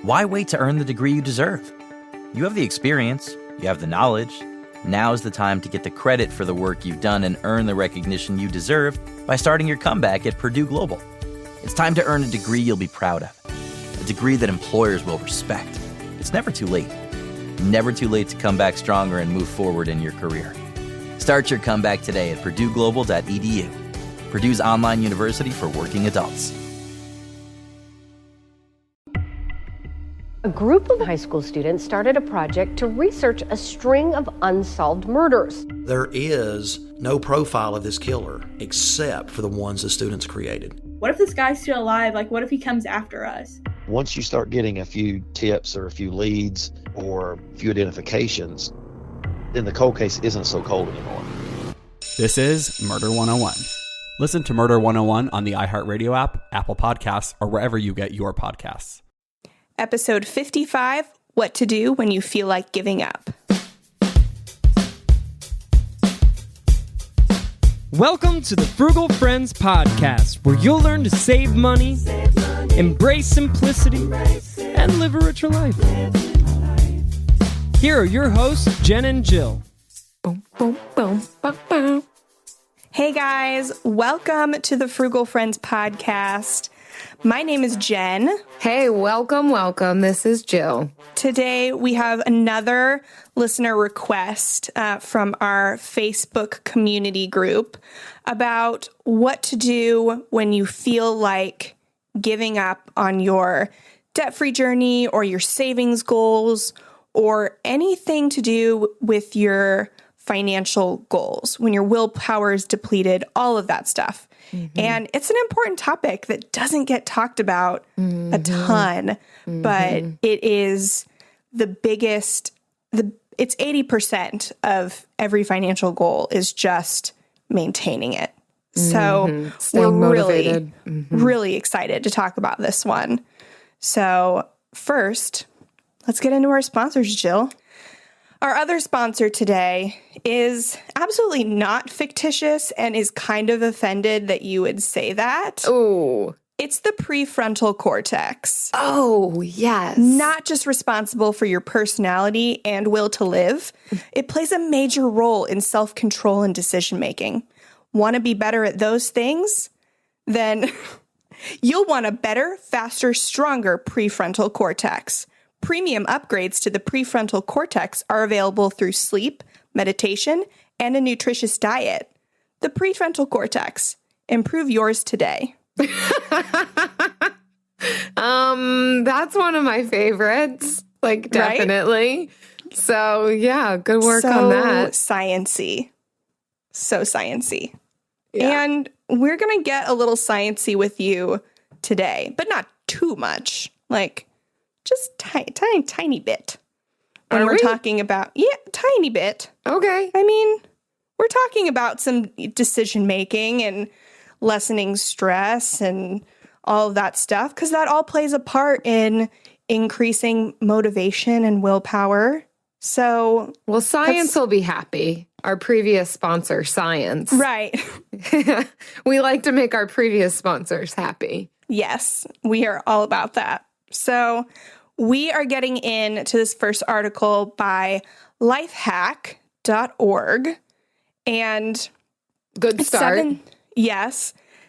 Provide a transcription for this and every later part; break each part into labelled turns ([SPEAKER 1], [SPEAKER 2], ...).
[SPEAKER 1] Why wait to earn the degree you deserve? You have the experience, you have the knowledge. Now's the time to get the credit for the work you've done and earn the recognition you deserve by starting your comeback at Purdue Global. It's time to earn a degree you'll be proud of, a degree that employers will respect. It's never too late. Never too late to come back stronger and move forward in your career. Start your comeback today at purdueglobal.edu. Purdue's online university for working adults.
[SPEAKER 2] A group of high school students started a project to research a string of unsolved murders.
[SPEAKER 3] There is no profile of this killer except for the ones the students created.
[SPEAKER 4] What if this guy's still alive? Like, what if he comes after us?
[SPEAKER 5] Once you start getting a few tips or a few leads or a few identifications, then the cold case isn't so cold anymore.
[SPEAKER 6] This is Murder 101. Listen to Murder 101 on the iHeartRadio app, Apple Podcasts, or wherever you get your podcasts.
[SPEAKER 7] Episode 55, What to Do When You Feel Like Giving Up.
[SPEAKER 8] Welcome to the Frugal Friends podcast, where you'll learn to save money, embrace simplicity, and live a richer life. Here are your hosts, Jen and Jill.
[SPEAKER 7] Boom, boom, boom, boom, boom. Hey guys, welcome to the Frugal Friends podcast. My name is Jen.
[SPEAKER 9] Hey, welcome. This is Jill.
[SPEAKER 7] Today we have another listener request from our Facebook community group about what to do when you feel like giving up on your debt-free journey or your savings goals or anything to do with your financial goals, when your willpower is depleted, all of that stuff. Mm-hmm. And it's an important topic that doesn't get talked about a ton, but it is the biggest, it's 80% of every financial goal is just maintaining it. So we're really excited to talk about this one. So first, let's get into our sponsors, Jill. Our other sponsor today is absolutely not fictitious and is kind of offended that you would say that.
[SPEAKER 9] Oh.
[SPEAKER 7] It's the prefrontal cortex.
[SPEAKER 9] Oh, yes.
[SPEAKER 7] Not just responsible for your personality and will to live. It plays a major role in self-control and decision-making. Want to be better at those things? Then you'll want a better, faster, stronger prefrontal cortex. Premium upgrades to the prefrontal cortex are available through sleep, meditation, and a nutritious diet. The prefrontal cortex. Improve yours today.
[SPEAKER 9] That's one of my favorites. Like, definitely. Right? So, yeah, good work on that.
[SPEAKER 7] Sciencey. So sciencey.
[SPEAKER 9] Yeah.
[SPEAKER 7] And we're going to get a little sciencey with you today, but not too much. Like, just tiny bit. When we're talking about, tiny bit.
[SPEAKER 9] Okay.
[SPEAKER 7] I mean, we're talking about some decision making and lessening stress and all of that stuff, because that all plays a part in increasing motivation and willpower. So,
[SPEAKER 9] well, science will be happy. Our previous sponsor, Science.
[SPEAKER 7] Right.
[SPEAKER 9] We like to make our previous sponsors happy.
[SPEAKER 7] Yes, we are all about that. So we are getting into this first article by lifehack.org. And
[SPEAKER 9] good start.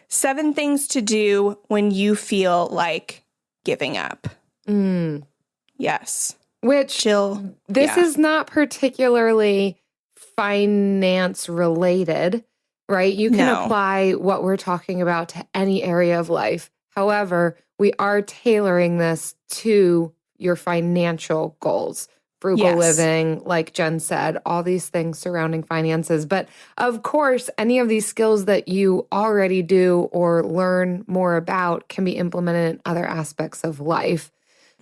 [SPEAKER 7] 7 things to do when you feel like giving up. Yes.
[SPEAKER 9] Which,
[SPEAKER 7] Jill,
[SPEAKER 9] this is not particularly finance related, right? You can apply what we're talking about to any area of life. However, we are tailoring this to your financial goals. Frugal living, like Jen said, all these things surrounding finances. But of course, any of these skills that you already do or learn more about can be implemented in other aspects of life.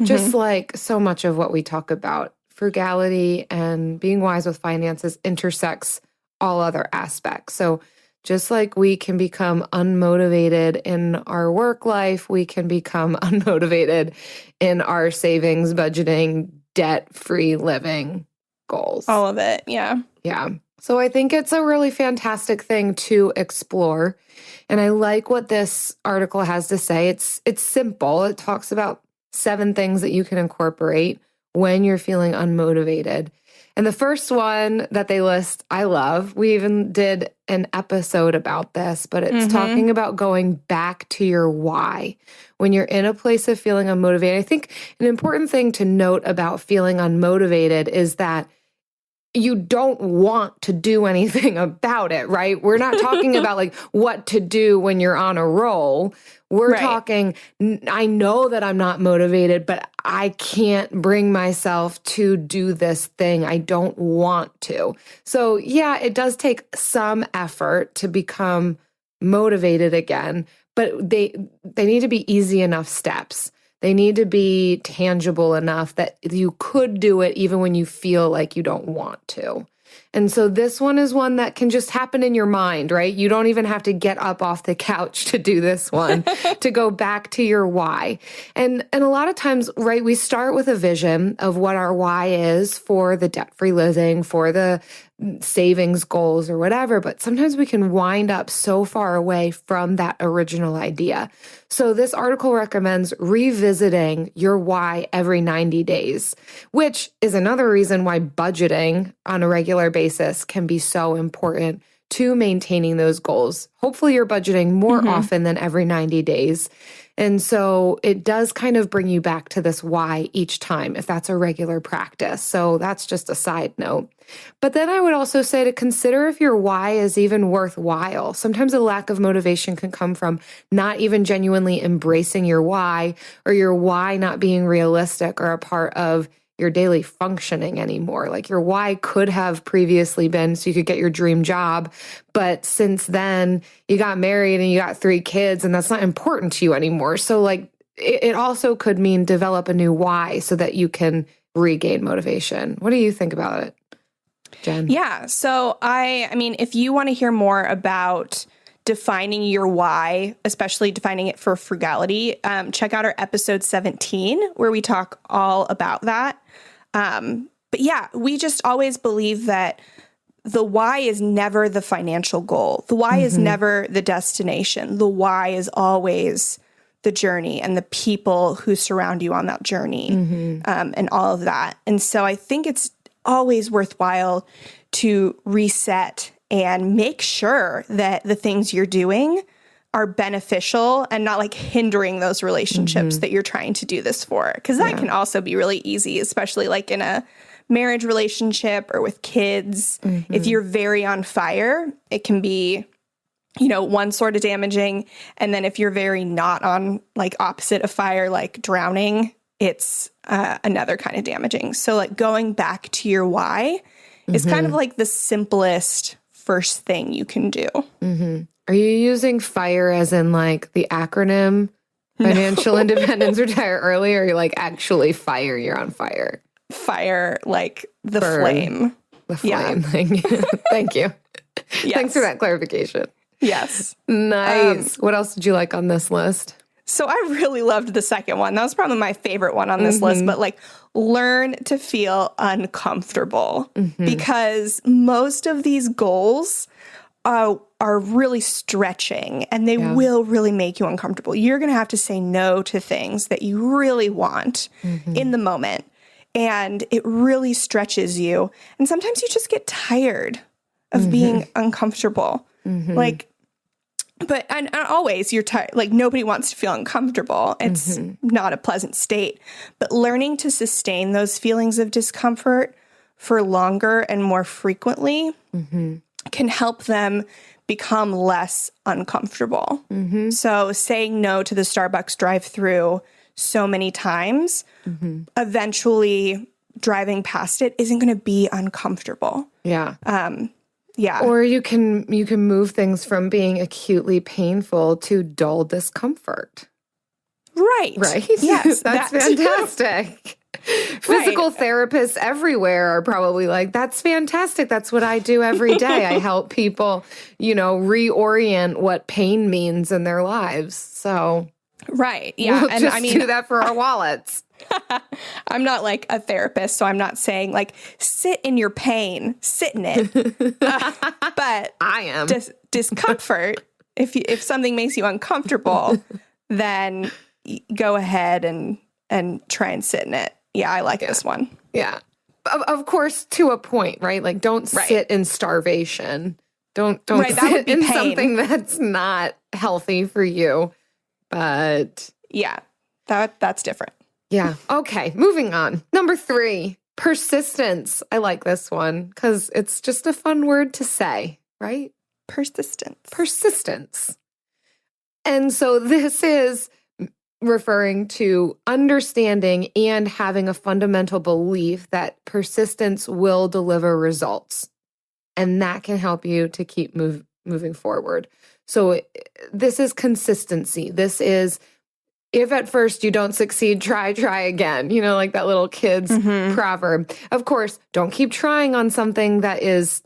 [SPEAKER 9] Just like so much of what we talk about, frugality and being wise with finances intersects all other aspects. So just like we can become unmotivated in our work life, we can become unmotivated in our savings, budgeting, debt-free living goals.
[SPEAKER 7] All of it, yeah.
[SPEAKER 9] Yeah. So I think it's a really fantastic thing to explore. And I like what this article has to say. It's simple. It talks about 7 things that you can incorporate when you're feeling unmotivated. And the first one that they list, I love. We even did an episode about this, but it's talking about going back to your why. When you're in a place of feeling unmotivated, I think an important thing to note about feeling unmotivated is that you don't want to do anything about it, right? We're not talking about like what to do when you're on a roll. We're talking, I know that I'm not motivated, but I can't bring myself to do this thing. I don't want to. So yeah, it does take some effort to become motivated again, but they need to be easy enough steps. They need to be tangible enough that you could do it even when you feel like you don't want to. And so this one is one that can just happen in your mind, right? You don't even have to get up off the couch to do this one, to go back to your why. And a lot of times, right, we start with a vision of what our why is for the debt-free living, for the savings goals or whatever, but sometimes we can wind up so far away from that original idea. So this article recommends revisiting your why every 90 days, which is another reason why budgeting on a regular basis can be so important to maintaining those goals. Hopefully you're budgeting more often than every 90 days. And so it does kind of bring you back to this why each time, if that's a regular practice. So that's just a side note. But then I would also say to consider if your why is even worthwhile. Sometimes a lack of motivation can come from not even genuinely embracing your why, or your why not being realistic or a part of your daily functioning anymore. Like your why could have previously been so you could get your dream job, but since then you got married and you got 3 kids and that's not important to you anymore. So like it also could mean develop a new why so that you can regain motivation. What do you think about it, Jen?
[SPEAKER 7] Yeah. So I mean, if you want to hear more about defining your why, especially defining it for frugality, check out our episode 17, where we talk all about that. But yeah, we just always believe that the why is never the financial goal. The why is never the destination. The why is always the journey and the people who surround you on that journey, and all of that. And so I think it's always worthwhile to reset and make sure that the things you're doing are beneficial and not like hindering those relationships that you're trying to do this for. Because that can also be really easy, especially like in a marriage relationship or with kids. If you're very on fire, it can be, you know, one sort of damaging. And then if you're very not on like opposite of fire, like drowning, it's another kind of damaging. So like going back to your why is kind of like the simplest first thing you can do.
[SPEAKER 9] Are you using FIRE as in like the acronym Financial Independence, Retire Early, or you're like actually fire, you're on fire?
[SPEAKER 7] Fire, like the
[SPEAKER 9] Burn.
[SPEAKER 7] flame.
[SPEAKER 9] The flame thing. Thank you.
[SPEAKER 7] Yes.
[SPEAKER 9] Thanks for that clarification.
[SPEAKER 7] Yes.
[SPEAKER 9] Nice. What else did you like on this list?
[SPEAKER 7] So I really loved the second one. That was probably my favorite one on this list, but like learn to feel uncomfortable, because most of these goals are really stretching and they will really make you uncomfortable. You're going to have to say no to things that you really want in the moment, and it really stretches you. And sometimes you just get tired of being uncomfortable. Like, but and always you're tired. Like nobody wants to feel uncomfortable. It's not a pleasant state. But learning to sustain those feelings of discomfort for longer and more frequently can help them become less uncomfortable. So saying no to the Starbucks drive-through so many times, eventually driving past it isn't going to be uncomfortable.
[SPEAKER 9] Yeah.
[SPEAKER 7] Yeah.
[SPEAKER 9] Or you can move things from being acutely painful to dull discomfort.
[SPEAKER 7] Right.
[SPEAKER 9] Yes. That's fantastic. Physical therapists everywhere are probably like, that's fantastic. That's what I do every day. I help people, you know, reorient what pain means in their lives. So
[SPEAKER 7] right. Yeah.
[SPEAKER 9] We'll
[SPEAKER 7] and
[SPEAKER 9] just
[SPEAKER 7] I mean,
[SPEAKER 9] do that for our wallets.
[SPEAKER 7] I'm not like a therapist, so I'm not saying like sit in your pain, sit in it. But
[SPEAKER 9] I am
[SPEAKER 7] discomfort. If something makes you uncomfortable, then go ahead and and try and sit in it. Yeah, I like this one.
[SPEAKER 9] Yeah. Of course, to a point, right? Like, don't sit in starvation. Don't sit in something that's not healthy for you. But
[SPEAKER 7] yeah, that's different.
[SPEAKER 9] Yeah. Okay, moving on. Number 3, persistence. I like this one because it's just a fun word to say, right? Persistence. And so this is referring to understanding and having a fundamental belief that persistence will deliver results. And that can help you to keep moving forward. So this is consistency. This is, if at first you don't succeed, try again. You know, like that little kid's proverb. Of course, don't keep trying on something that is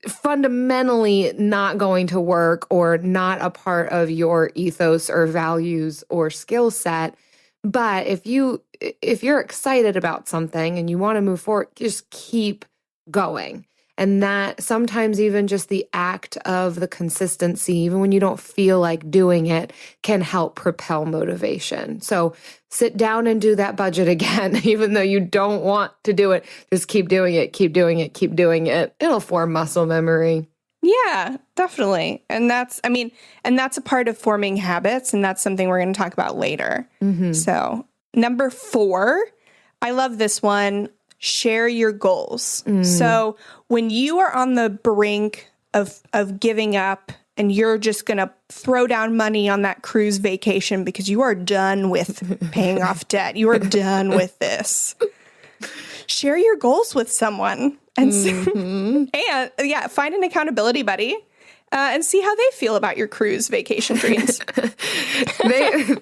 [SPEAKER 9] fundamentally not going to work or not a part of your ethos or values or skill set. But if you're excited about something and you want to move forward, just keep going. And that sometimes even just the act of the consistency, even when you don't feel like doing it, can help propel motivation. So sit down and do that budget again, even though you don't want to do it. Just keep doing it, keep doing it, keep doing it. It'll form muscle memory.
[SPEAKER 7] Yeah, definitely. And that's a part of forming habits. And that's something we're going to talk about later. So number 4, I love this one. Share your goals. So when you are on the brink of giving up and you're just going to throw down money on that cruise vacation because you are done with paying off debt, you are done with this, share your goals with someone and find an accountability buddy. And see how they feel about your cruise vacation dreams.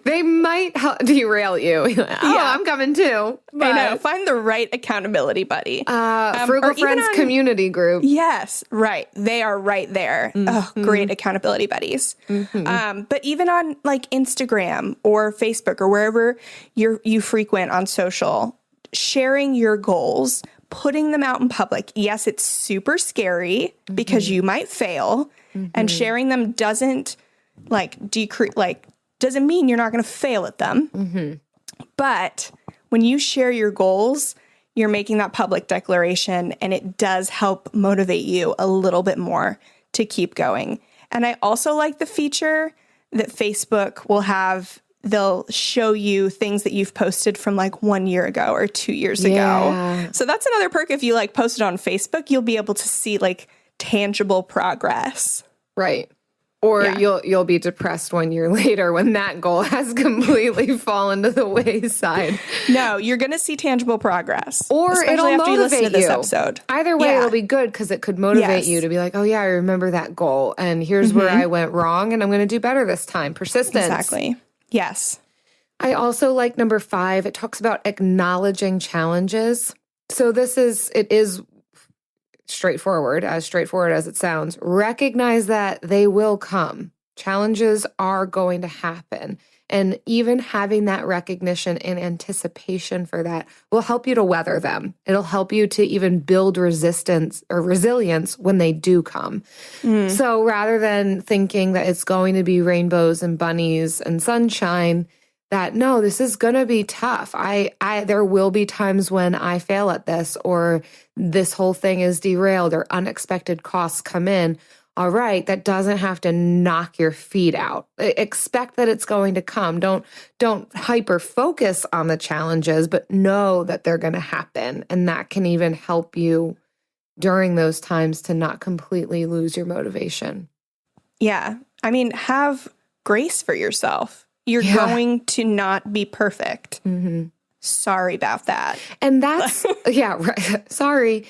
[SPEAKER 9] they might derail you. I'm coming too.
[SPEAKER 7] I know. Find the right accountability buddy.
[SPEAKER 9] Frugal Friends community group.
[SPEAKER 7] Yes, right. They are right there. Oh, great accountability buddies. But even on like Instagram or Facebook or wherever you frequent on social, sharing your goals, putting them out in public. Yes, it's super scary because you might fail. And sharing them doesn't doesn't mean you're not going to fail at them. But when you share your goals, you're making that public declaration, and it does help motivate you a little bit more to keep going. And I also like the feature that Facebook will have. They'll show you things that you've posted from like 1 year ago or 2 years ago. So that's another perk. If you like posted on Facebook, you'll be able to see like tangible progress.
[SPEAKER 9] Right. Or you'll be depressed 1 year later when that goal has completely fallen to the wayside.
[SPEAKER 7] No, you're going to see tangible progress.
[SPEAKER 9] Or it'll
[SPEAKER 7] after you listen
[SPEAKER 9] motivate
[SPEAKER 7] to this
[SPEAKER 9] you.
[SPEAKER 7] Episode.
[SPEAKER 9] Either way, it'll be good because it could motivate you to be like, oh yeah, I remember that goal. And here's where I went wrong and I'm going to do better this time. Persistence.
[SPEAKER 7] Exactly. Yes.
[SPEAKER 9] I also like number 5. It talks about acknowledging challenges. So it is straightforward as it sounds. Recognize that they will come. Challenges are going to happen. And even having that recognition and anticipation for that will help you to weather them. It'll help you to even build resistance or resilience when they do come. So rather than thinking that it's going to be rainbows and bunnies and sunshine, that no, this is going to be tough. There will be times when I fail at this, or this whole thing is derailed, or unexpected costs come in. All right, that doesn't have to knock your feet out. Expect that it's going to come. Don't hyper focus on the challenges, but know that they're going to happen. And that can even help you during those times to not completely lose your motivation.
[SPEAKER 7] Yeah. I mean, have grace for yourself. You're going to not be perfect. Sorry about that.
[SPEAKER 9] And that's, right. Sorry.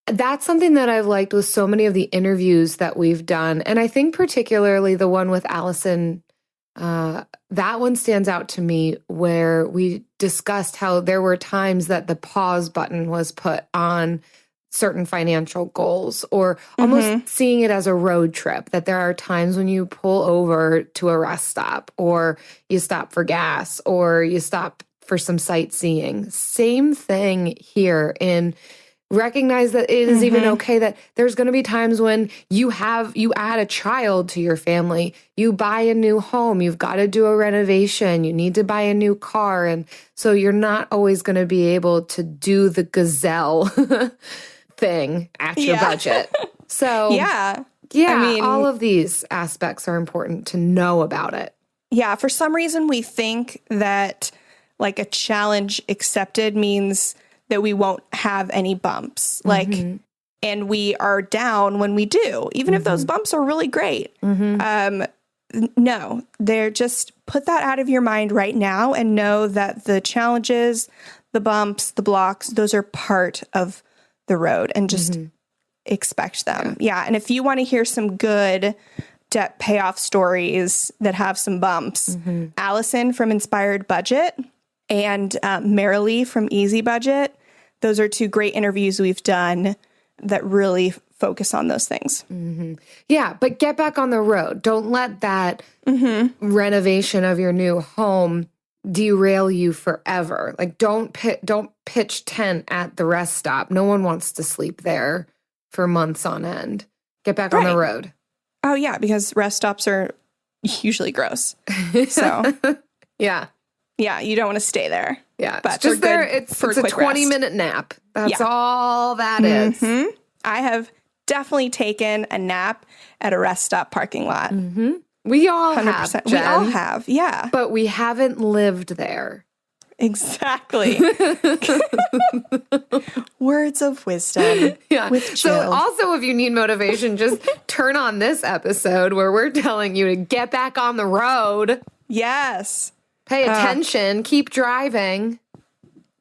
[SPEAKER 9] That's something that I've liked with so many of the interviews that we've done. And I think particularly the one with Allison, that one stands out to me, where we discussed how there were times that the pause button was put on certain financial goals, or almost seeing it as a road trip, that there are times when you pull over to a rest stop, or you stop for gas, or you stop for some sightseeing. Same thing here in Recognize that it is even okay that there's going to be times when you add a child to your family, you buy a new home, you've got to do a renovation, you need to buy a new car. And so you're not always going to be able to do the gazelle thing at your budget. So yeah, I mean, all of these aspects are important to know about it.
[SPEAKER 7] Yeah. For some reason, we think that like a challenge accepted means that we won't have any bumps. Like, and we are down when we do, even if those bumps are really great. No, they're just put that out of your mind right now and know that the challenges, the bumps, the blocks, those are part of the road and just expect them. Yeah. And if you want to hear some good debt payoff stories that have some bumps, Allison from Inspired Budget and Marilee from Easy Budget. Those are two great interviews we've done that really focus on those things.
[SPEAKER 9] Yeah, but get back on the road. Don't let that renovation of your new home derail you forever. Like don't pitch tent at the rest stop. No one wants to sleep there for months on end. Get back on the road.
[SPEAKER 7] Oh yeah, because rest stops are usually gross. So
[SPEAKER 9] yeah.
[SPEAKER 7] Yeah, you don't want to stay there.
[SPEAKER 9] Yeah,
[SPEAKER 7] but
[SPEAKER 9] it's just there. It's a 20-minute nap. That's all that is.
[SPEAKER 7] I have definitely taken a nap at a rest stop parking lot.
[SPEAKER 9] We all have, Jen.
[SPEAKER 7] We all have, yeah.
[SPEAKER 9] But we haven't lived there.
[SPEAKER 7] Exactly. Words of wisdom.
[SPEAKER 9] Yeah. So also, if you need motivation, just turn on this episode where we're telling you to get back on the road.
[SPEAKER 7] Yes.
[SPEAKER 9] Pay attention. Keep driving.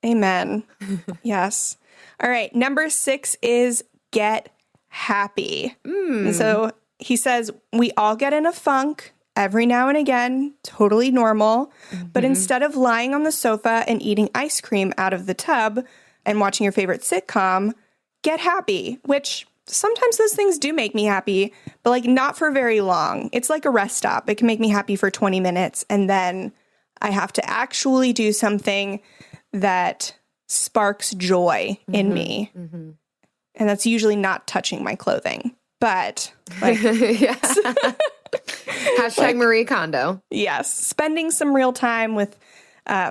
[SPEAKER 7] Amen. Yes. All right. Number 6 is get happy. And so he says, we all get in a funk every now and again, totally normal. But instead of lying on the sofa and eating ice cream out of the tub and watching your favorite sitcom, get happy, which sometimes those things do make me happy, but like not for very long. It's like a rest stop. It can make me happy for 20 minutes and then I have to actually do something that sparks joy in me. And that's usually not touching my clothing. But like
[SPEAKER 9] Hashtag like, Marie Kondo.
[SPEAKER 7] Yes. Spending some real time with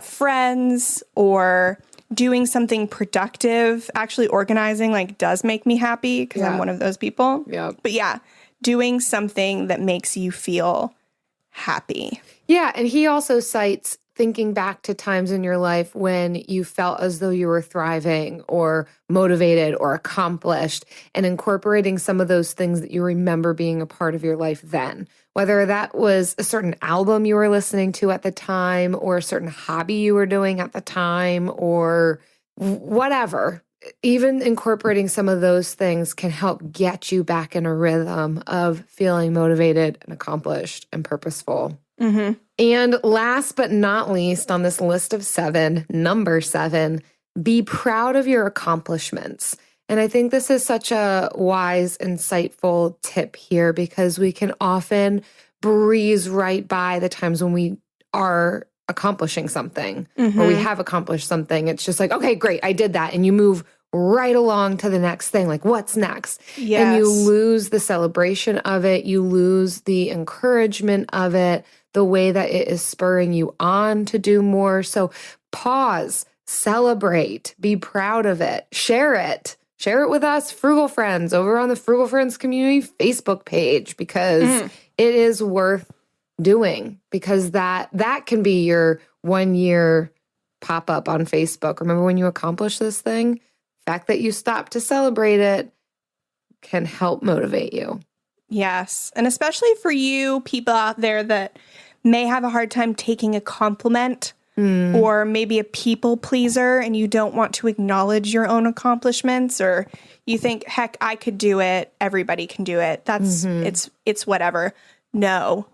[SPEAKER 7] friends or doing something productive, actually organizing like does make me happy because I'm one of those people. But yeah, doing something that makes you feel happy.
[SPEAKER 9] Yeah, and he also cites thinking back to times in your life when you felt as though you were thriving or motivated or accomplished and incorporating some of those things that you remember being a part of your life then. Whether that was a certain album you were listening to at the time or a certain hobby you were doing at the time or whatever. Even incorporating some of those things can help get you back in a rhythm of feeling motivated and accomplished and purposeful. And last but not least on this list of 7, number 7, be proud of your accomplishments. And I think this is such a wise, insightful tip here because we can often breeze right by the times when we are accomplishing something or we have accomplished something. It's just like, okay, great, I did that. And you move right along to the next thing. Like, what's next? Yes. And you lose the celebration of it. You lose the encouragement of it, the way that it is spurring you on to do more. So pause, celebrate, be proud of it, share it. Share it with us, Frugal Friends, over on the Frugal Friends Community Facebook page because it is worth doing because that can be your 1-year pop-up on Facebook. Remember when you accomplished this thing? The fact that you stopped to celebrate it can help motivate you.
[SPEAKER 7] Yes. And especially for you people out there that may have a hard time taking a compliment or maybe a people pleaser and you don't want to acknowledge your own accomplishments or you think, heck, I could do it. Everybody can do it. That's it's whatever. No,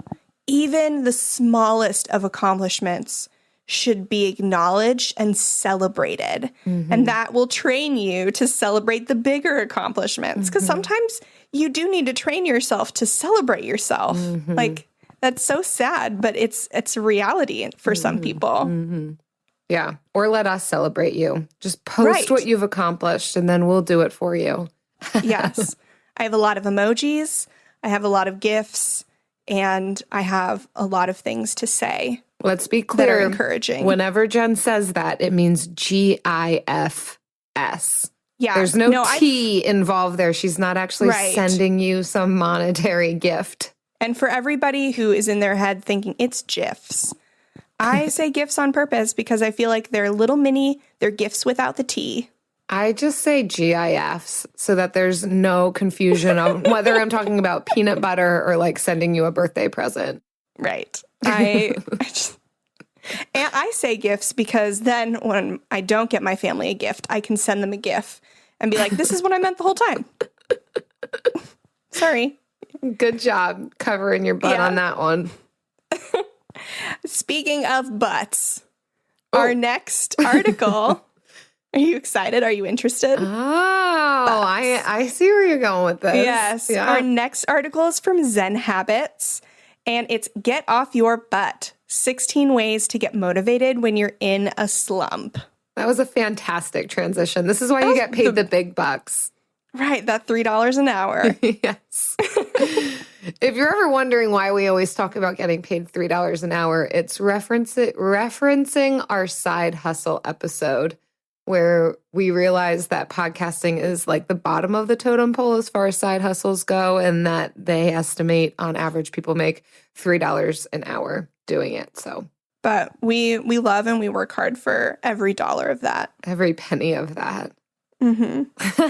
[SPEAKER 7] even the smallest of accomplishments should be acknowledged and celebrated. And that will train you to celebrate the bigger accomplishments because sometimes you do need to train yourself to celebrate yourself. Like, that's so sad, but it's a reality for some people.
[SPEAKER 9] Yeah. Or let us celebrate you. Just post what you've accomplished and then we'll do it for you.
[SPEAKER 7] Yes. I have a lot of emojis. I have a lot of gifts. And I have a lot of things to say.
[SPEAKER 9] Let's be clear.
[SPEAKER 7] That are encouraging.
[SPEAKER 9] Whenever Jen says that, it means GIFS.
[SPEAKER 7] Yeah.
[SPEAKER 9] There's no T involved there. She's not actually sending you some monetary gift.
[SPEAKER 7] And for everybody who is in their head thinking it's GIFs, I say gifts on purpose because I feel like they're they're gifts without the T.
[SPEAKER 9] I just say GIFs so that there's no confusion on whether I'm talking about peanut butter or like sending you a birthday present.
[SPEAKER 7] Right. And I say gifts because then when I don't get my family a gift, I can send them a GIF and be like, this is what I meant the whole time. Sorry.
[SPEAKER 9] Good job covering your butt on that one.
[SPEAKER 7] Speaking of butts, our next article. Are you excited? Are you interested?
[SPEAKER 9] Oh, I see where you're going with this.
[SPEAKER 7] Yes. Yeah. Our next article is from Zen Habits, and it's Get Off Your Butt, 16 Ways to Get Motivated When You're in a Slump.
[SPEAKER 9] That was a fantastic transition. This is why you get paid the big bucks.
[SPEAKER 7] Right, that $3 an hour.
[SPEAKER 9] Yes. If you're ever wondering why we always talk about getting paid $3 an hour, it's referencing our side hustle episode where we realize that podcasting is like the bottom of the totem pole as far as side hustles go, and that they estimate on average people make $3 an hour doing it. So,
[SPEAKER 7] but we love and we work hard for every dollar of that.
[SPEAKER 9] Every penny of that.
[SPEAKER 7] Mm-hmm.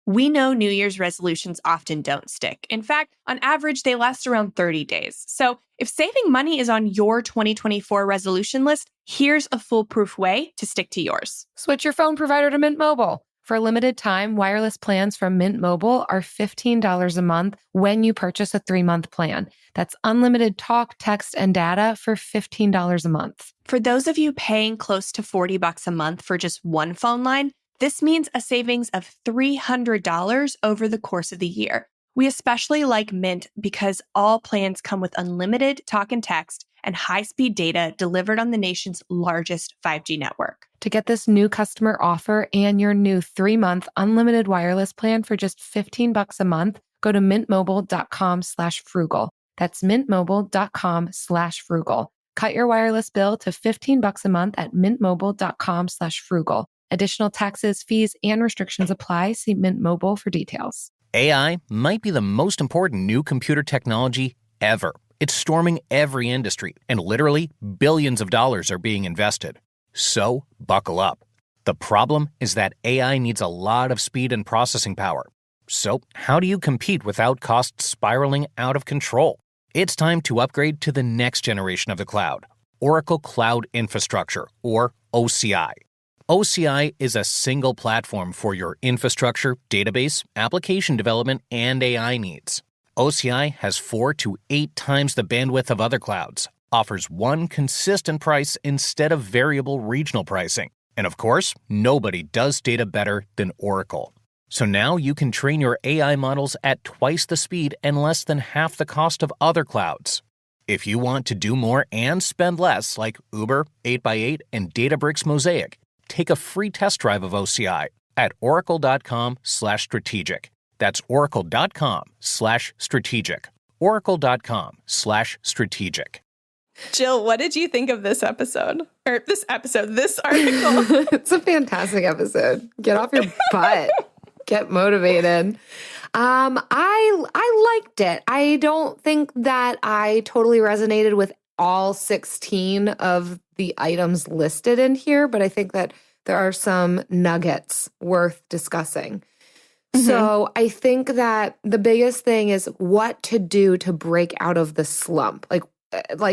[SPEAKER 10] We know New Year's resolutions often don't stick. In fact, on average, they last around 30 days. So if saving money is on your 2024 resolution list, here's a foolproof way to stick to yours.
[SPEAKER 9] Switch your phone provider to Mint Mobile. For a limited time, wireless plans from Mint Mobile are $15 a month when you purchase a 3-month plan. That's unlimited talk, text, and data for $15 a month.
[SPEAKER 10] For those of you paying close to $40 a month for just one phone line, this means a savings of $300 over the course of the year. We especially like Mint because all plans come with unlimited talk and text and high-speed data delivered on the nation's largest 5G network.
[SPEAKER 9] To get this new customer offer and your new 3-month unlimited wireless plan for just $15 a month, go to mintmobile.com/frugal. That's mintmobile.com/frugal. Cut your wireless bill to $15 a month at mintmobile.com/frugal. Additional taxes, fees, and restrictions apply. See Mint Mobile for details.
[SPEAKER 11] AI might be the most important new computer technology ever. It's storming every industry, and literally billions of dollars are being invested. So, buckle up. The problem is that AI needs a lot of speed and processing power. So, how do you compete without costs spiraling out of control? It's time to upgrade to the next generation of the cloud, Oracle Cloud Infrastructure, or OCI. OCI is a single platform for your infrastructure, database, application development, and AI needs. OCI has 4 to 8 times the bandwidth of other clouds, offers one consistent price instead of variable regional pricing. And of course, nobody does data better than Oracle. So now you can train your AI models at twice the speed and less than half the cost of other clouds. If you want to do more and spend less, like Uber, 8x8, and Databricks Mosaic, take a free test drive of OCI at oracle.com/strategic. That's oracle.com/strategic. oracle.com/strategic.
[SPEAKER 7] Jill, what did you think of this episode? Or this article?
[SPEAKER 9] It's a fantastic episode. Get off your butt. Get motivated. I liked it. I don't think that I totally resonated with all 16 of the items listed in here, but I think that there are some nuggets worth discussing. Mm-hmm. So I think that the biggest thing is what to do to break out of the slump. Like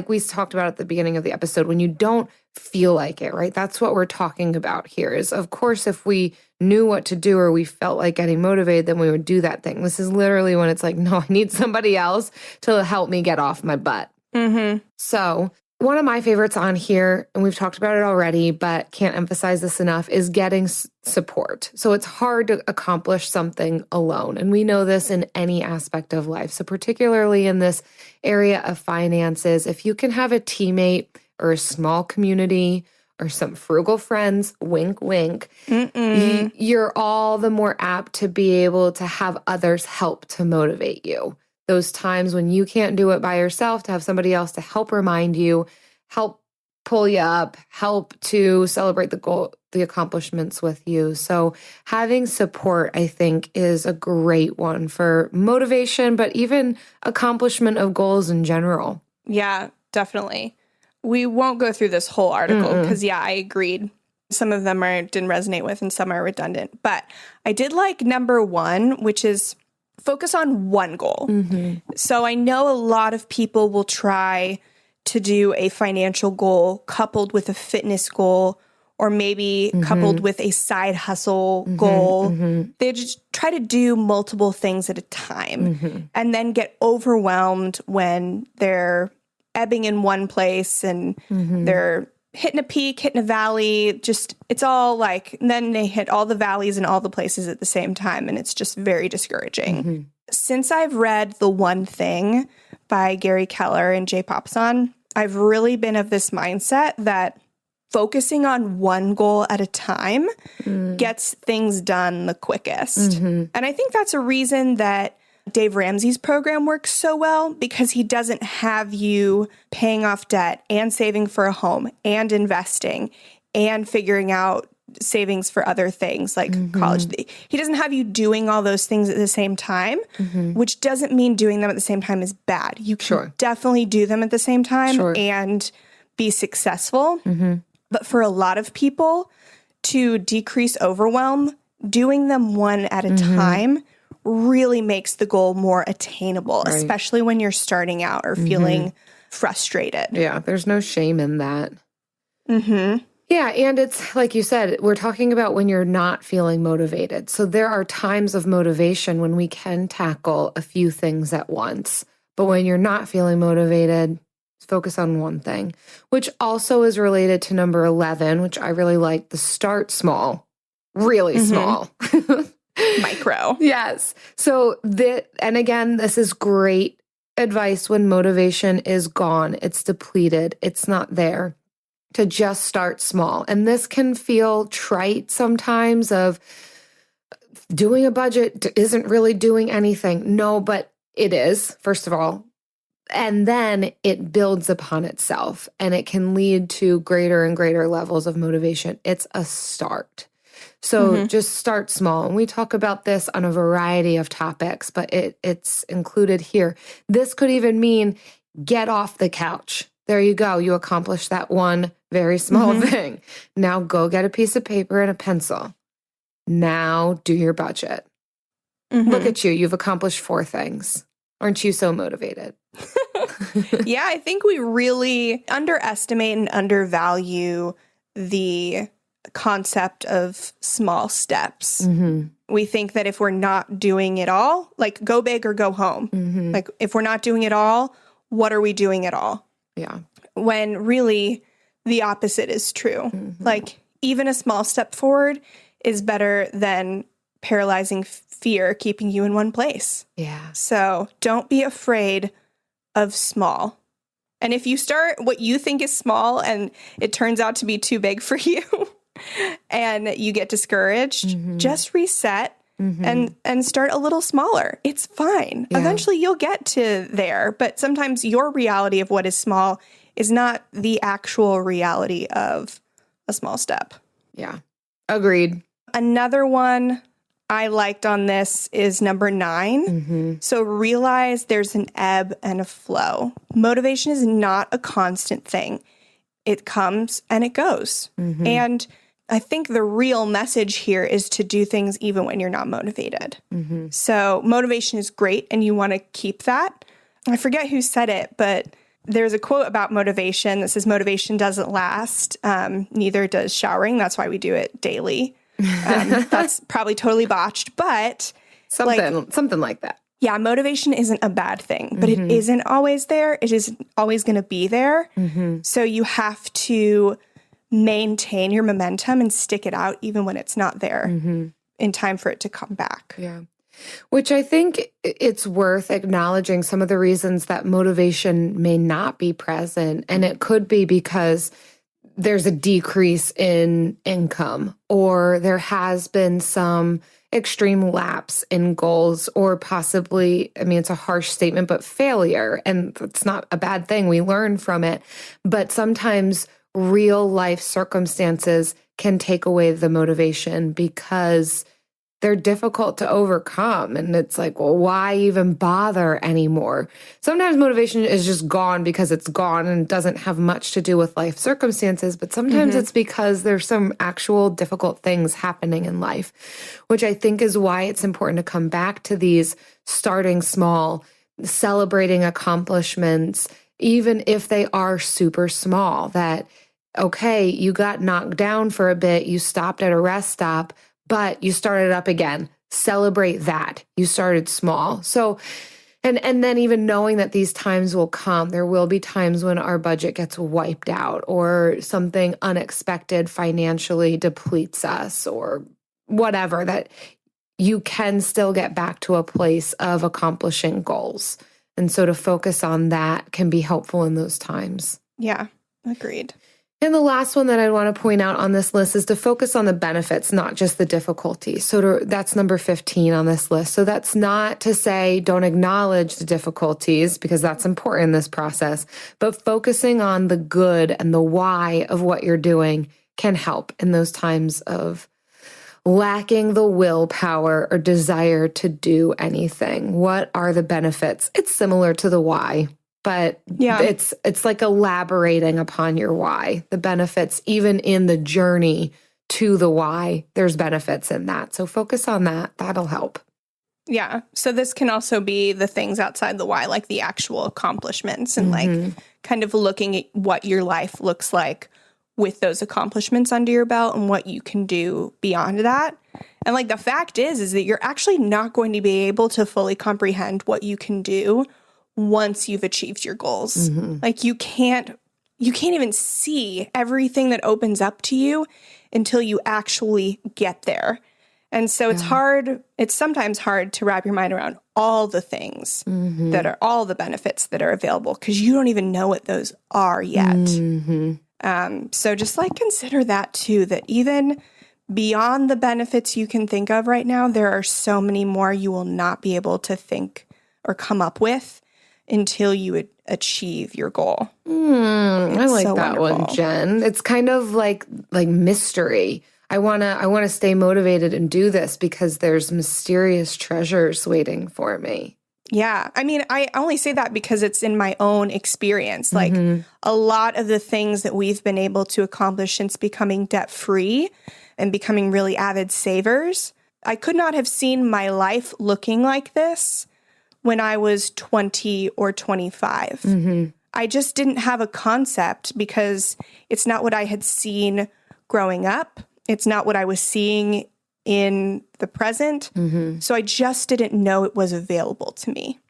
[SPEAKER 9] we talked about at the beginning of the episode, when you don't feel like it, right? That's what we're talking about here is, of course, if we knew what to do or we felt like getting motivated, then we would do that thing. This is literally when it's like, no, I need somebody else to help me get off my butt.
[SPEAKER 7] Mm-hmm.
[SPEAKER 9] So one of my favorites on here, and we've talked about it already, but can't emphasize this enough, is getting support. So it's hard to accomplish something alone. And we know this in any aspect of life. So particularly in this area of finances, if you can have a teammate or a small community or some frugal friends, wink, wink, you're all the more apt to be able to have others help to motivate you. Those times when you can't do it by yourself, to have somebody else to help remind you, help pull you up, help to celebrate the goal, the accomplishments with you. So having support, I think, is a great one for motivation, but even accomplishment of goals in general.
[SPEAKER 7] Yeah, definitely. We won't go through this whole article because, I agreed. Some of them didn't resonate with and some are redundant. But I did like number 1, which is focus on one goal. So I know a lot of people will try to do a financial goal coupled with a fitness goal, or maybe coupled with a side hustle goal. They just try to do multiple things at a time and then get overwhelmed when they're ebbing in one place and they're hitting a peak, hitting a valley. Just, it's all like, and then they hit all the valleys in all the places at the same time. And it's just very discouraging. Since I've read The One Thing by Gary Keller and Jay Papasan, I've really been of this mindset that focusing on one goal at a time gets things done the quickest. And I think that's a reason that Dave Ramsey's program works so well, because he doesn't have you paying off debt and saving for a home and investing and figuring out savings for other things like college. He doesn't have you doing all those things at the same time, which doesn't mean doing them at the same time is bad. You can definitely do them at the same time and be successful. But for a lot of people, to decrease overwhelm, doing them one at a time really makes the goal more attainable, especially when you're starting out or feeling frustrated.
[SPEAKER 9] Yeah, there's no shame in that. Yeah, and it's like you said, we're talking about when you're not feeling motivated. So there are times of motivation when we can tackle a few things at once. But when you're not feeling motivated, focus on one thing, which also is related to number 11, which I really like, the start small, really small.
[SPEAKER 7] Micro.
[SPEAKER 9] Yes. So and again, this is great advice when motivation is gone, it's depleted, it's not there, to just start small. And this can feel trite sometimes, of doing a budget isn't really doing anything. No, but it is, first of all. And then it builds upon itself and it can lead to greater and greater levels of motivation. It's a start. So just start small. And we talk about this on a variety of topics, but it's included here. This could even mean get off the couch. There you go. You accomplished that one very small thing. Now go get a piece of paper and a pencil. Now do your budget. Look at you. You've accomplished 4 things. Aren't you so motivated?
[SPEAKER 7] Yeah, I think we really underestimate and undervalue the concept of small steps. We think that if we're not doing it all, like go big or go home. Like if we're not doing it all, what are we doing at all?
[SPEAKER 9] Yeah.
[SPEAKER 7] When really the opposite is true. Like even a small step forward is better than paralyzing fear keeping you in one place.
[SPEAKER 9] Yeah.
[SPEAKER 7] So don't be afraid of small. And if you start what you think is small and it turns out to be too big for you and you get discouraged, just reset and start a little smaller. It's fine. Yeah. Eventually you'll get to there, but sometimes your reality of what is small is not the actual reality of a small step.
[SPEAKER 9] Yeah. Agreed.
[SPEAKER 7] Another one I liked on this is number 9. So realize there's an ebb and a flow. Motivation is not a constant thing. It comes and it goes. And I think the real message here is to do things even when you're not motivated. So motivation is great and you want to keep that. I forget who said it, but there's a quote about motivation that says motivation doesn't last. Neither does showering. That's why we do it daily. That's probably totally botched, but
[SPEAKER 9] something like that.
[SPEAKER 7] Yeah, motivation isn't a bad thing, but it isn't always there. It isn't always going to be there. So you have to maintain your momentum and stick it out even when it's not there in time for it to come back.
[SPEAKER 9] Yeah. Which I think it's worth acknowledging some of the reasons that motivation may not be present. And it could be because there's a decrease in income, or there has been some extreme lapse in goals, or possibly, I mean, it's a harsh statement, but failure. And it's not a bad thing. We learn from it. But sometimes real life circumstances can take away the motivation because they're difficult to overcome. And it's like, well, why even bother anymore? Sometimes motivation is just gone because it's gone and doesn't have much to do with life circumstances. But sometimes it's because there's some actual difficult things happening in life, which I think is why it's important to come back to these starting small, celebrating accomplishments, even if they are super small. That, okay, you got knocked down for a bit, you stopped at a rest stop, but you started up again. Celebrate that. You started small. So, and then even knowing that these times will come, there will be times when our budget gets wiped out, or something unexpected financially depletes us, or whatever, that you can still get back to a place of accomplishing goals. And so to focus on that can be helpful in those times.
[SPEAKER 7] Yeah, agreed.
[SPEAKER 9] And the last one that I want to point out on this list is to focus on the benefits, not just the difficulties. So that's number 15 on this list. So that's not to say don't acknowledge the difficulties, because that's important in this process, but focusing on the good and the why of what you're doing can help in those times of lacking the willpower or desire to do anything. What are the benefits? It's similar to the why. But it's like elaborating upon your why, the benefits, even in the journey to the why, there's benefits in that. So focus on that. That'll help.
[SPEAKER 7] Yeah. So this can also be the things outside the why, like the actual accomplishments, and like kind of looking at what your life looks like with those accomplishments under your belt and what you can do beyond that. And like the fact is that you're actually not going to be able to fully comprehend what you can do once you've achieved your goals. Like you can't even see everything that opens up to you until you actually get there. And so it's sometimes hard to wrap your mind around all the things that are, all the benefits that are available, because you don't even know what those are yet. So just like consider that too, that even beyond the benefits you can think of right now, there are so many more you will not be able to think or come up with until you achieve your goal.
[SPEAKER 9] I like
[SPEAKER 7] so
[SPEAKER 9] that
[SPEAKER 7] wonderful.
[SPEAKER 9] one, Jen. It's kind of like mystery. I wanna stay motivated and do this because there's mysterious treasures waiting for me.
[SPEAKER 7] Yeah. I mean, I only say that because it's in my own experience. Like a lot of the things that we've been able to accomplish since becoming debt-free and becoming really avid savers, I could not have seen my life looking like this when I was 20 or 25. I just didn't have a concept because it's not what I had seen growing up. It's not what I was seeing in the present. So I just didn't know it was available to me.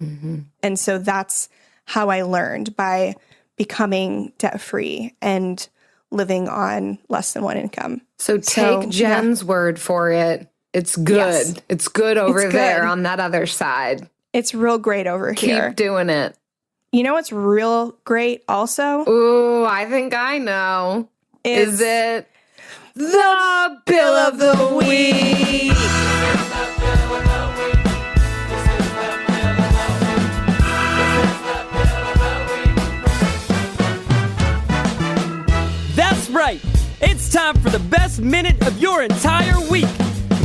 [SPEAKER 7] And so that's how I learned, by becoming debt-free and living on less than one income.
[SPEAKER 9] So take Jen's word for it. It's good. Yes. It's good over there on that other side.
[SPEAKER 7] It's real great over here.
[SPEAKER 9] Keep doing it.
[SPEAKER 7] You know what's real great also?
[SPEAKER 9] Ooh, I think I know. Is it
[SPEAKER 7] the Bill of the Week?
[SPEAKER 8] That's right. It's time for the best minute of your entire week.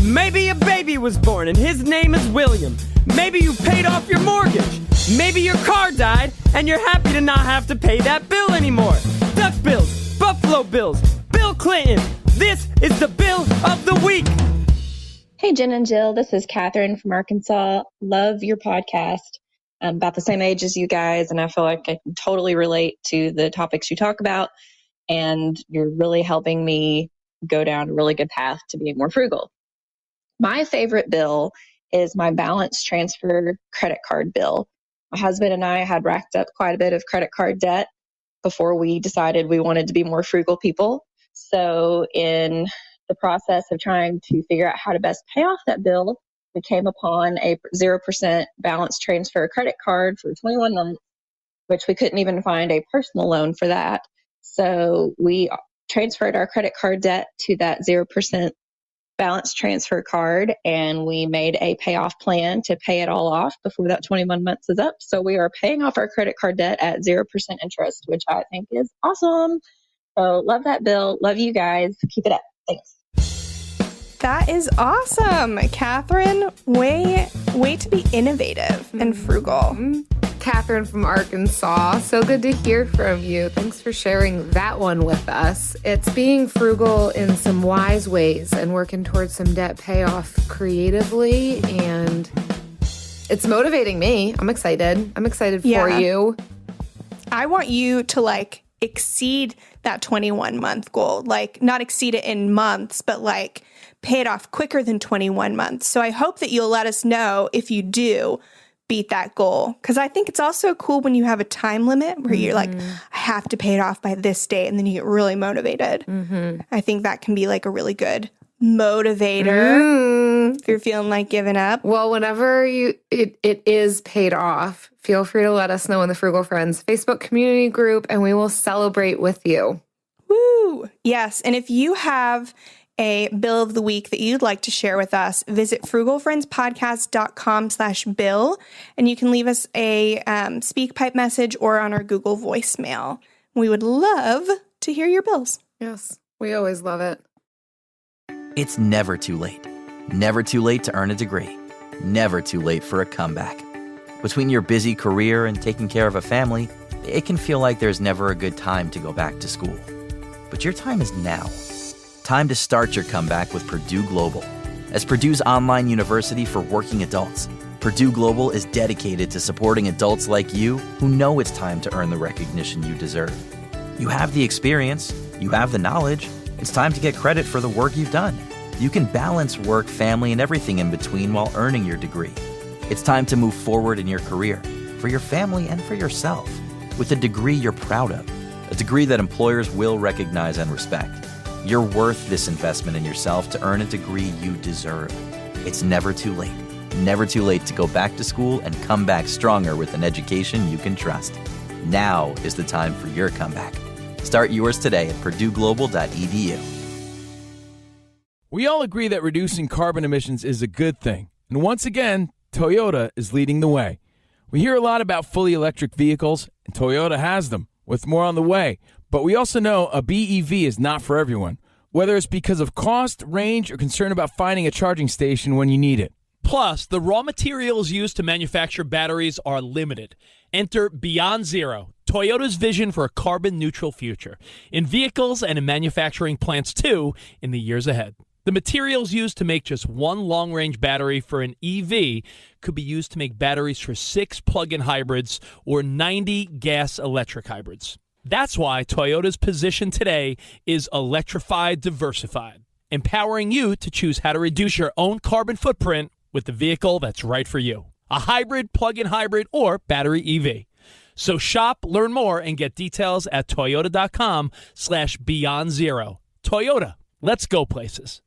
[SPEAKER 8] Maybe a baby was born and his name is William. Maybe you paid off your mortgage. Maybe your car died and you're happy to not have to pay that bill anymore. Duck Bills, Buffalo Bills, Bill Clinton. This is the Bill of the Week.
[SPEAKER 12] Hey, Jen and Jill. This is Catherine from Arkansas. Love your podcast. I'm about the same age as you guys, and I feel like I can totally relate to the topics you talk about. And you're really helping me go down a really good path to being more frugal. My favorite bill is my balance transfer credit card bill. My husband and I had racked up quite a bit of credit card debt before we decided we wanted to be more frugal people. So in the process of trying to figure out how to best pay off that bill, we came upon a 0% balance transfer credit card for 21 months, which we couldn't even find a personal loan for that. So we transferred our credit card debt to that 0% balance transfer card, and we made a payoff plan to pay it all off before that 21 months is up. So we are paying off our credit card debt at 0% interest, which I think is awesome. So love that, Bill. Love you guys. Keep it up. Thanks.
[SPEAKER 7] That is awesome, Catherine. Way to be innovative and frugal.
[SPEAKER 9] Catherine from Arkansas. So good to hear from you. Thanks for sharing that one with us. It's being frugal in some wise ways and working towards some debt payoff creatively, and it's motivating me. I'm excited. I'm excited for you.
[SPEAKER 7] I want you to exceed that 21-month goal. Not exceed it in months, but pay it off quicker than 21 months. So I hope that you'll let us know if you do beat that goal. Because I think it's also cool when you have a time limit where you're I have to pay it off by this date, and then you get really motivated. I think that can be a really good motivator if you're feeling like giving up.
[SPEAKER 9] Well, whenever it is paid off, feel free to let us know in the Frugal Friends Facebook community group, and we will celebrate with you.
[SPEAKER 7] Woo! Yes, and if you have a bill of the week that you'd like to share with us, visit frugalfriendspodcast.com/bill, and you can leave us a SpeakPipe message or on our Google voicemail. We would love to hear your bills.
[SPEAKER 9] Yes, we always love it.
[SPEAKER 1] It's never too late. Never too late to earn a degree. Never too late for a comeback. Between your busy career and taking care of a family, it can feel like there's never a good time to go back to school. But your time is now. Time to start your comeback with Purdue Global. As Purdue's online university for working adults, Purdue Global is dedicated to supporting adults like you who know it's time to earn the recognition you deserve. You have the experience, you have the knowledge, it's time to get credit for the work you've done. You can balance work, family, and everything in between while earning your degree. It's time to move forward in your career, for your family and for yourself, with a degree you're proud of, a degree that employers will recognize and respect. You're worth this investment in yourself to earn a degree you deserve. It's never too late. Never too late to go back to school and come back stronger with an education you can trust. Now is the time for your comeback. Start yours today at purdueglobal.edu.
[SPEAKER 13] We all agree that reducing carbon emissions is a good thing. And once again, Toyota is leading the way. We hear a lot about fully electric vehicles, and Toyota has them, with more on the way. But we also know a BEV is not for everyone, whether it's because of cost, range, or concern about finding a charging station when you need it.
[SPEAKER 14] Plus, the raw materials used to manufacture batteries are limited. Enter Beyond Zero, Toyota's vision for a carbon-neutral future, in vehicles and in manufacturing plants, too, in the years ahead. The materials used to make just one long-range battery for an EV could be used to make batteries for 6 plug-in hybrids or 90 gas-electric hybrids. That's why Toyota's position today is electrified diversified, empowering you to choose how to reduce your own carbon footprint with the vehicle that's right for you. A hybrid, plug-in hybrid, or battery EV. So shop, learn more, and get details at toyota.com/beyond0. Toyota, let's go places.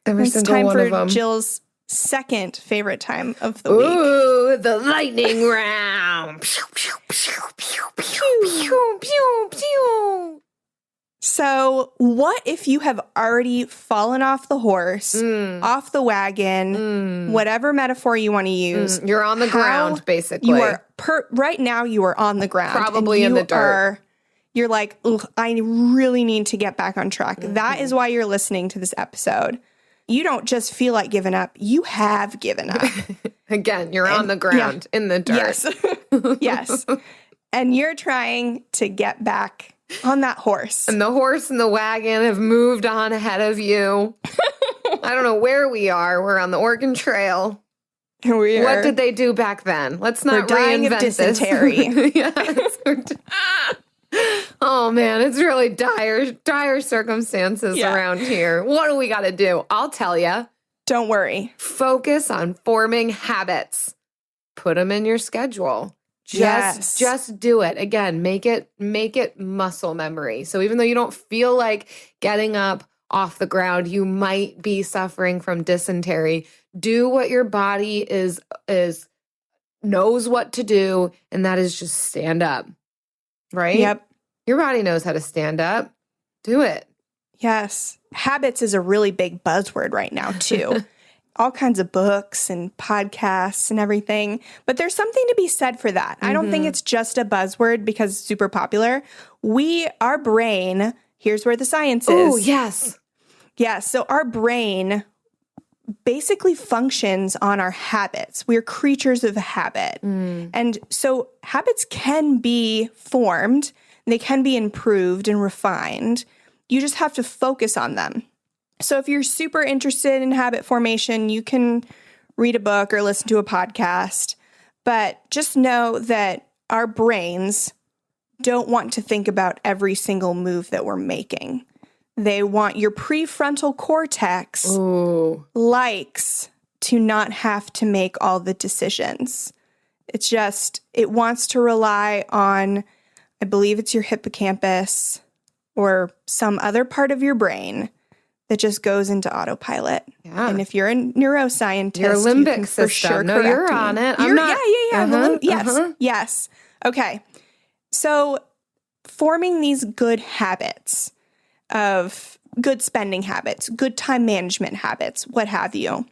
[SPEAKER 9] Every
[SPEAKER 7] it's
[SPEAKER 9] single
[SPEAKER 7] time
[SPEAKER 9] one
[SPEAKER 7] for
[SPEAKER 9] of them.
[SPEAKER 7] Jill's second favorite time of the week.
[SPEAKER 9] Ooh, the lightning round. Pew, pew, pew, pew, pew, pew, pew, pew.
[SPEAKER 7] So, what if you have already fallen off the horse, off the wagon, whatever metaphor you want to use?
[SPEAKER 9] You're on the ground, basically.
[SPEAKER 7] You are right now. You are on the ground,
[SPEAKER 9] probably in the dirt.
[SPEAKER 7] You're like, ugh, I really need to get back on track. That is why you're listening to this episode. You don't just feel like giving up. You have given up.
[SPEAKER 9] Again, you're on the ground, in the dirt.
[SPEAKER 7] Yes. Yes. And you're trying to get back on that horse.
[SPEAKER 9] And the horse and the wagon have moved on ahead of you. I don't know where we are. We're on the Oregon Trail. What did they do back then? Let's not
[SPEAKER 7] dying
[SPEAKER 9] reinvent
[SPEAKER 7] of dysentery.
[SPEAKER 9] this. Yes. Oh man, it's really dire circumstances around here. What do we got to do? I'll tell you.
[SPEAKER 7] Don't worry.
[SPEAKER 9] Focus on forming habits. Put them in your schedule. Just do it. Again, make it muscle memory. So even though you don't feel like getting up off the ground, you might be suffering from dysentery. Do what your body knows what to do, and that is just stand up. Right?
[SPEAKER 7] Yep.
[SPEAKER 9] Your body knows how to stand up. Do it.
[SPEAKER 7] Yes. Habits is a really big buzzword right now, too. All kinds of books and podcasts and everything. But there's something to be said for that. I don't think it's just a buzzword because it's super popular. Our brain, here's where the science is.
[SPEAKER 9] Oh, yes.
[SPEAKER 7] Yeah, so our brain basically functions on our habits. We're creatures of habit. And so habits can be formed, they can be improved and refined. You just have to focus on them. So if you're super interested in habit formation, you can read a book or listen to a podcast. But just know that our brains don't want to think about every single move that we're making. They want your prefrontal cortex likes to not have to make all the decisions. It wants to rely on, I believe it's your hippocampus or some other part of your brain that just goes into autopilot. Yeah. And if you're a neuroscientist,
[SPEAKER 9] your limbic
[SPEAKER 7] you can
[SPEAKER 9] system.
[SPEAKER 7] For sure
[SPEAKER 9] no, you're on it. I'm not.
[SPEAKER 7] Yeah. Yes. Okay. So forming these good habits of good spending habits, good time management habits, what have you,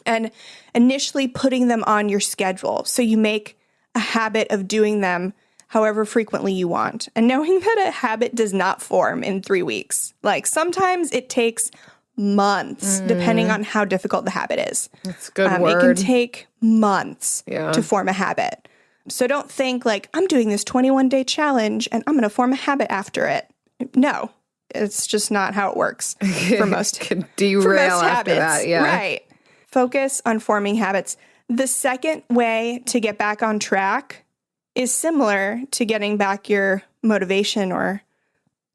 [SPEAKER 7] and initially putting them on your schedule. So you make a habit of doing them however frequently you want, and knowing that a habit does not form in 3 weeks. Like sometimes it takes months, depending on how difficult the habit is.
[SPEAKER 9] That's a good word.
[SPEAKER 7] It can take months to form a habit. So don't think like, I'm doing this 21-day challenge and I'm going to form a habit after it. No, it's just not how it works for most.
[SPEAKER 9] Can derail after that, yeah.
[SPEAKER 7] Right. Focus on forming habits. The second way to get back on track is similar to getting back your motivation or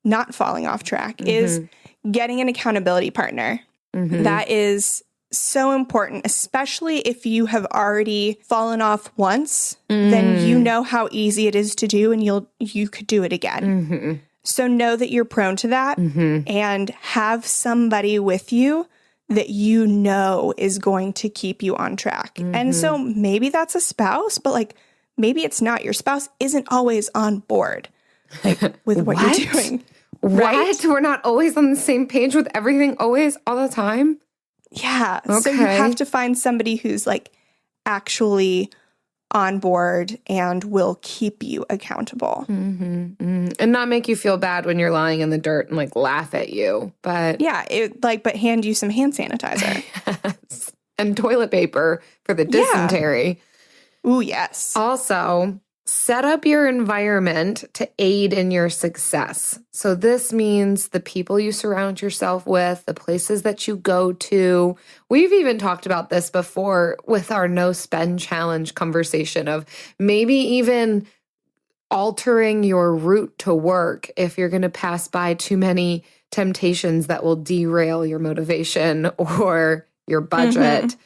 [SPEAKER 7] not falling off track, is getting an accountability partner. That is so important, especially if you have already fallen off once, then you know how easy it is to do and you could do it again. So know that you're prone to that and have somebody with you that you know is going to keep you on track. And so maybe that's a spouse, but like maybe it's not. Your spouse isn't always on board with what you're doing.
[SPEAKER 9] Right? We're not always on the same page with everything always, all the time?
[SPEAKER 7] Yeah. Okay. So you have to find somebody who's like actually on board and will keep you accountable.
[SPEAKER 9] And not make you feel bad when you're lying in the dirt and like laugh at you. But
[SPEAKER 7] yeah, but hand you some hand sanitizer.
[SPEAKER 9] Yes. And toilet paper for the dysentery.
[SPEAKER 7] Ooh, yes.
[SPEAKER 9] Also, set up your environment to aid in your success. So this means the people you surround yourself with, the places that you go to. We've even talked about this before with our no spend challenge conversation of maybe even altering your route to work if you're going to pass by too many temptations that will derail your motivation or your budget.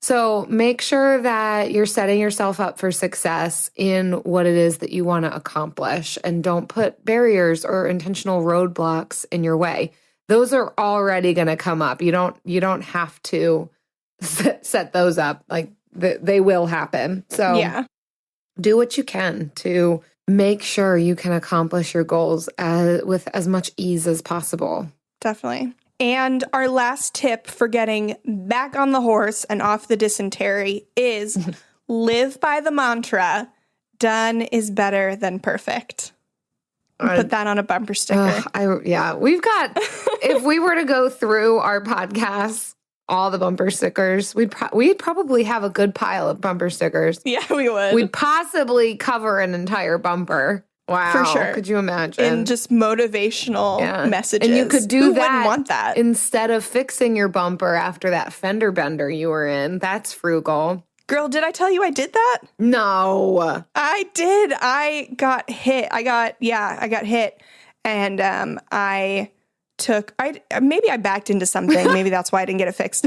[SPEAKER 9] So make sure that you're setting yourself up for success in what it is that you want to accomplish, and don't put barriers or intentional roadblocks in your way. Those are already going to come up. You don't have to set those up. Like they will happen. So do what you can to make sure you can accomplish your goals with as much ease as possible.
[SPEAKER 7] Definitely. And our last tip for getting back on the horse and off the dysentery is live by the mantra, done is better than perfect. Put that on a bumper sticker.
[SPEAKER 9] We've got, if we were to go through our podcasts, all the bumper stickers, we'd probably have a good pile of bumper stickers.
[SPEAKER 7] Yeah, we would.
[SPEAKER 9] We'd possibly cover an entire bumper. Wow.
[SPEAKER 7] For sure.
[SPEAKER 9] Could you imagine?
[SPEAKER 7] In just motivational messages.
[SPEAKER 9] And you could do
[SPEAKER 7] Who
[SPEAKER 9] that,
[SPEAKER 7] wouldn't want that
[SPEAKER 9] instead of fixing your bumper after that fender bender you were in. That's frugal.
[SPEAKER 7] Girl, did I tell you I did that?
[SPEAKER 9] No.
[SPEAKER 7] I did. I got hit. I got hit. And maybe I backed into something. Maybe that's why I didn't get it fixed.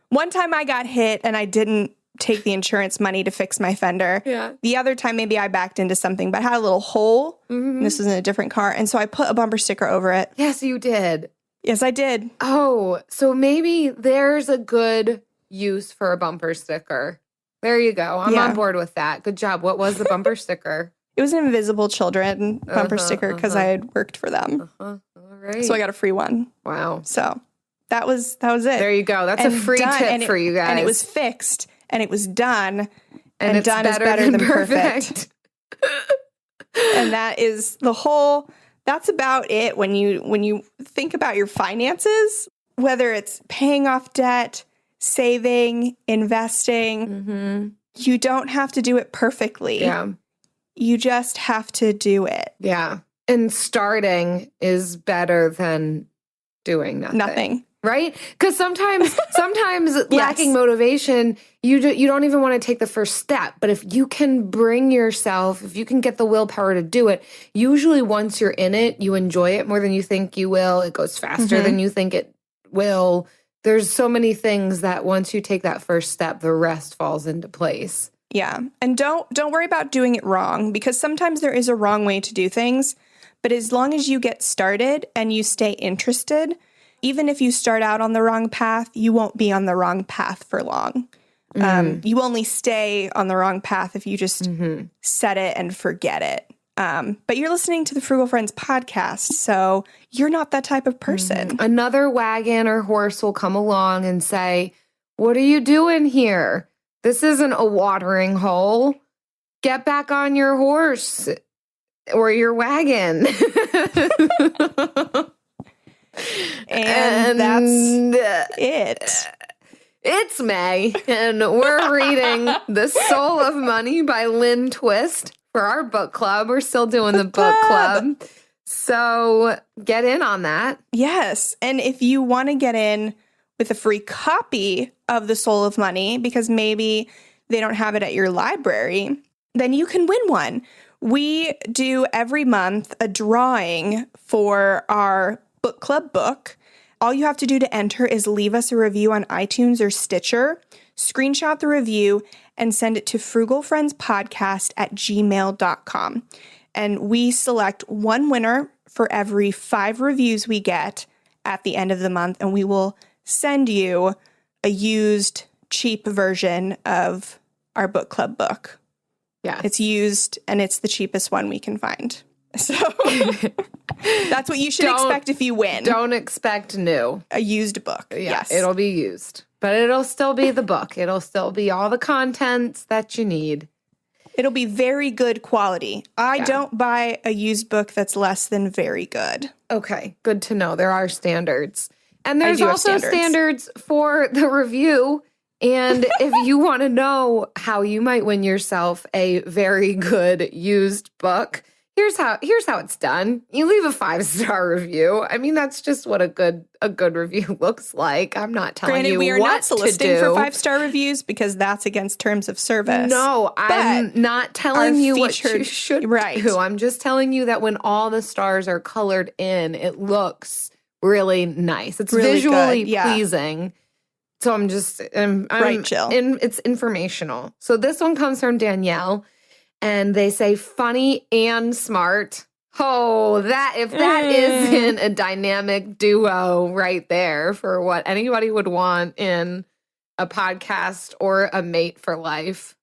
[SPEAKER 7] One time I got hit and I didn't take the insurance money to fix my fender.
[SPEAKER 9] Yeah.
[SPEAKER 7] The other time, maybe I backed into something, but I had a little hole. And this was in a different car. And so I put a bumper sticker over it.
[SPEAKER 9] Yes, you did.
[SPEAKER 7] Yes, I did.
[SPEAKER 9] Oh, so maybe there's a good use for a bumper sticker. There you go. I'm on board with that. Good job. What was the bumper sticker?
[SPEAKER 7] It was an Invisible Children bumper sticker because I had worked for them.
[SPEAKER 9] All right.
[SPEAKER 7] So I got a free one.
[SPEAKER 9] Wow.
[SPEAKER 7] So that was it.
[SPEAKER 9] There you go. That's a free tip for you guys.
[SPEAKER 7] And it was fixed and it was done.
[SPEAKER 9] And it's
[SPEAKER 7] done is better than perfect. And that is that's about it when you think about your finances, whether it's paying off debt, saving, investing, you don't have to do it perfectly.
[SPEAKER 9] Yeah.
[SPEAKER 7] You just have to do it.
[SPEAKER 9] Yeah. And starting is better than doing nothing. Right? Because sometimes lacking motivation, you don't even want to take the first step. But if you can if you can get the willpower to do it, usually once you're in it, you enjoy it more than you think you will. It goes faster than you think it will. There's so many things that once you take that first step, the rest falls into place.
[SPEAKER 7] Yeah. And don't worry about doing it wrong, because sometimes there is a wrong way to do things. But as long as you get started and you stay interested, even if you start out on the wrong path, you won't be on the wrong path for long. You only stay on the wrong path if you just set it and forget it. But you're listening to the Frugal Friends podcast, so you're not that type of person.
[SPEAKER 9] Another wagon or horse will come along and say, "What are you doing here? This isn't a watering hole. Get back on your horse or your wagon."
[SPEAKER 7] And that's it.
[SPEAKER 9] It's May, and we're reading The Soul of Money by Lynn Twist for our book club. We're still doing the book club. So get in on that.
[SPEAKER 7] Yes. And if you want to get in with a free copy of The Soul of Money, because maybe they don't have it at your library, then you can win one. We do every month a drawing for our book club book. All you have to do to enter is leave us a review on iTunes or Stitcher, screenshot the review, and send it to frugalfriendspodcast@gmail.com. And we select one winner for every 5 reviews we get at the end of the month, and we will send you a used, cheap version of our book club book.
[SPEAKER 9] Yeah.
[SPEAKER 7] It's used, and it's the cheapest one we can find. So that's what you should expect if you win.
[SPEAKER 9] Don't expect new.
[SPEAKER 7] A used book.
[SPEAKER 9] Yeah,
[SPEAKER 7] yes.
[SPEAKER 9] It'll be used. But it'll still be the book. It'll still be all the contents that you need.
[SPEAKER 7] It'll be very good quality. I don't buy a used book that's less than very good.
[SPEAKER 9] Okay, good to know. There are standards. And there's also standards for the review. And if you want to know how you might win yourself a very good used book, here's how it's done. You leave a 5-star review. I mean, that's just what a good review looks like. I'm not telling you what to do.
[SPEAKER 7] Granted, we are not soliciting for 5-star reviews because that's against terms of service.
[SPEAKER 9] No, I'm not telling you what you should do. I'm just telling you that when all the stars are colored in, it looks really nice. It's really visually pleasing. So I'm
[SPEAKER 7] Jill.
[SPEAKER 9] It's informational. So this one comes from Danielle. And they say funny and smart. Oh, if that isn't a dynamic duo right there for what anybody would want in a podcast or a mate for life.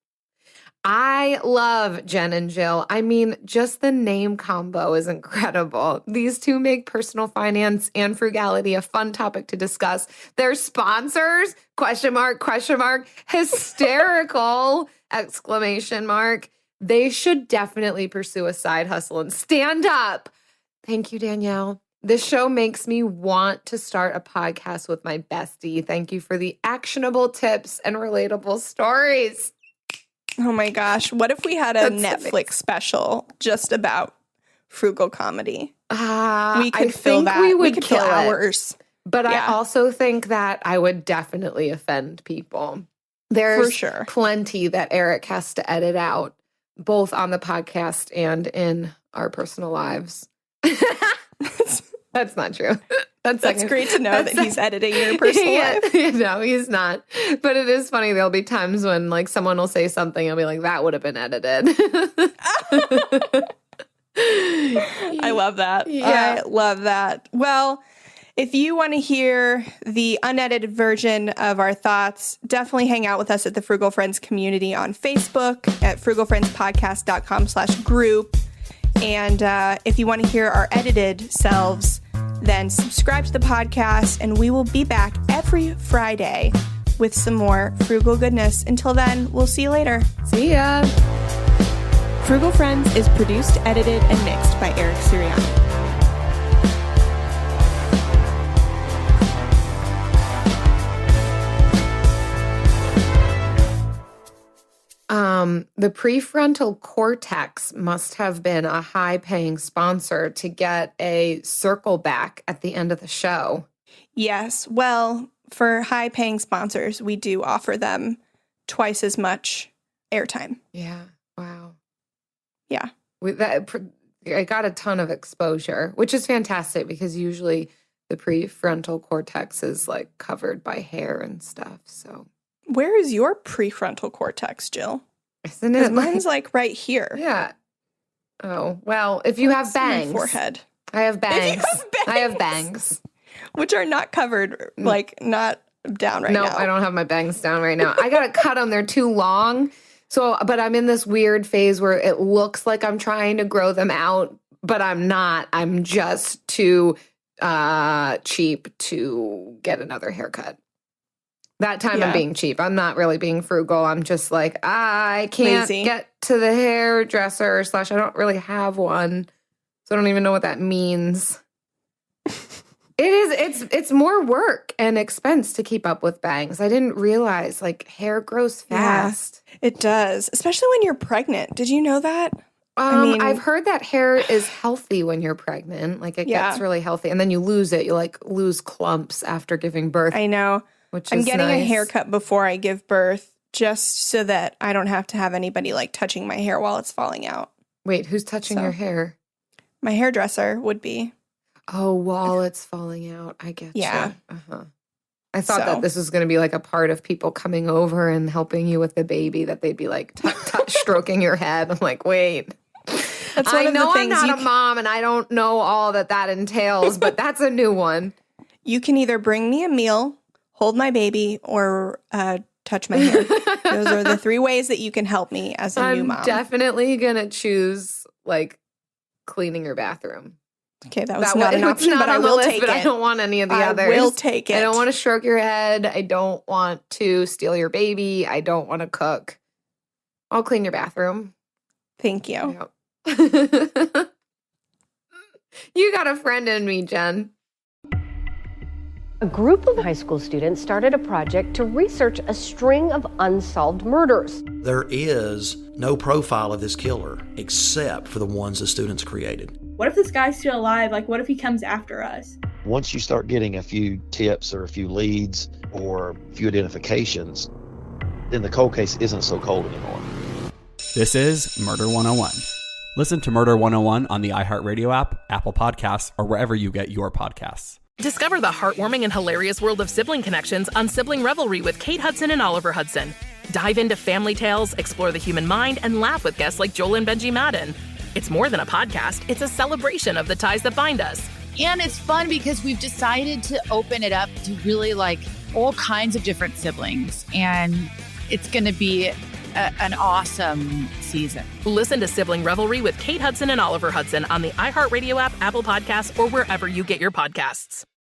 [SPEAKER 9] I love Jen and Jill. I mean, just the name combo is incredible. These two make personal finance and frugality a fun topic to discuss. They're sponsors, ? Hysterical, ! They should definitely pursue a side hustle and stand up. Thank you, Danielle. This show makes me want to start a podcast with my bestie. Thank you for the actionable tips and relatable stories.
[SPEAKER 7] Oh my gosh. What if we had a Netflix special just about frugal comedy? We could fill that. We could fill hours.
[SPEAKER 9] But I also think that I would definitely offend people. There's plenty that Eric has to edit out, both on the podcast and in our personal lives. That's not true.
[SPEAKER 7] That's great to know that he's editing your personal life.
[SPEAKER 9] No, he's not. But it is funny. There'll be times when like someone will say something and I'll be like, that would have been edited.
[SPEAKER 7] I love that.
[SPEAKER 9] Yeah.
[SPEAKER 7] I love that. Well, If you want to hear the unedited version of our thoughts, definitely hang out with us at the Frugal Friends community on Facebook at frugalfriendspodcast.com/group. And if you want to hear our edited selves, then subscribe to the podcast, and we will be back every Friday with some more frugal goodness. Until then, we'll see you later.
[SPEAKER 9] See ya.
[SPEAKER 7] Frugal Friends is produced, edited, and mixed by Eric Sirianni.
[SPEAKER 9] The prefrontal cortex must have been a high-paying sponsor to get a circle back at the end of the show.
[SPEAKER 7] Yes. Well, for high-paying sponsors, we do offer them twice as much airtime.
[SPEAKER 9] Yeah. Wow.
[SPEAKER 7] Yeah.
[SPEAKER 9] I got a ton of exposure, which is fantastic because usually the prefrontal cortex is like covered by hair and stuff. So
[SPEAKER 7] where is your prefrontal cortex, Jill?
[SPEAKER 9] Isn't it?
[SPEAKER 7] Mine's like right here.
[SPEAKER 9] Yeah. Oh, well, if you have bangs.
[SPEAKER 7] My forehead.
[SPEAKER 9] I have bangs. I have bangs.
[SPEAKER 7] Which are not covered, like not down right now.
[SPEAKER 9] No, I don't have my bangs down right now. I got to cut them. They're too long. So, but I'm in this weird phase where it looks like I'm trying to grow them out, but I'm not. I'm just too cheap to get another haircut. That time I'm being cheap. I'm not really being frugal. I'm just like, I can't get to the hairdresser / I don't really have one. So I don't even know what that means. It's more work and expense to keep up with bangs. I didn't realize like hair grows fast.
[SPEAKER 7] Yeah, it does, especially when you're pregnant. Did you know that?
[SPEAKER 9] I've heard that hair is healthy when you're pregnant. Like it gets really healthy, and then you lose it. You like lose clumps after giving birth.
[SPEAKER 7] I know.
[SPEAKER 9] I'm
[SPEAKER 7] getting a haircut before I give birth just so that I don't have to have anybody like touching my hair while it's falling out.
[SPEAKER 9] Wait, who's touching your hair?
[SPEAKER 7] My hairdresser would be.
[SPEAKER 9] Oh, while it's falling out. I get you. Uh-huh. I thought that this was going to be like a part of people coming over and helping you with the baby, that they'd be like stroking your head. I'm like, wait.
[SPEAKER 7] That's one
[SPEAKER 9] I
[SPEAKER 7] of
[SPEAKER 9] know
[SPEAKER 7] the things
[SPEAKER 9] I'm not a mom and I don't know all that entails, but that's a new one.
[SPEAKER 7] You can either bring me a meal, hold my baby, or touch my hair. Those are the 3 ways that you can help me as a new mom.
[SPEAKER 9] I'm definitely going to choose like cleaning your bathroom.
[SPEAKER 7] Okay, that was not an option, but I will take it.
[SPEAKER 9] I don't want any of the others.
[SPEAKER 7] I will take it.
[SPEAKER 9] I don't want to stroke your head. I don't want to steal your baby. I don't want to cook. I'll clean your bathroom.
[SPEAKER 7] Thank you.
[SPEAKER 9] Yep. You got a friend in me, Jen.
[SPEAKER 2] A group of high school students started a project to research a string of unsolved murders.
[SPEAKER 3] There is no profile of this killer except for the ones the students created.
[SPEAKER 4] What if this guy's still alive? Like, what if he comes after us?
[SPEAKER 5] Once you start getting a few tips or a few leads or a few identifications, then the cold case isn't so cold anymore.
[SPEAKER 6] This is Murder 101. Listen to Murder 101 on the iHeartRadio app, Apple Podcasts, or wherever you get your podcasts.
[SPEAKER 15] Discover the heartwarming and hilarious world of sibling connections on Sibling Revelry with Kate Hudson and Oliver Hudson. Dive into family tales, explore the human mind, and laugh with guests like Joel and Benji Madden. It's more than a podcast, it's a celebration of the ties that bind us.
[SPEAKER 16] And it's fun because we've decided to open it up to really like all kinds of different siblings. And it's going to be an awesome season.
[SPEAKER 15] Listen to Sibling Revelry with Kate Hudson and Oliver Hudson on the iHeartRadio app, Apple Podcasts, or wherever you get your podcasts.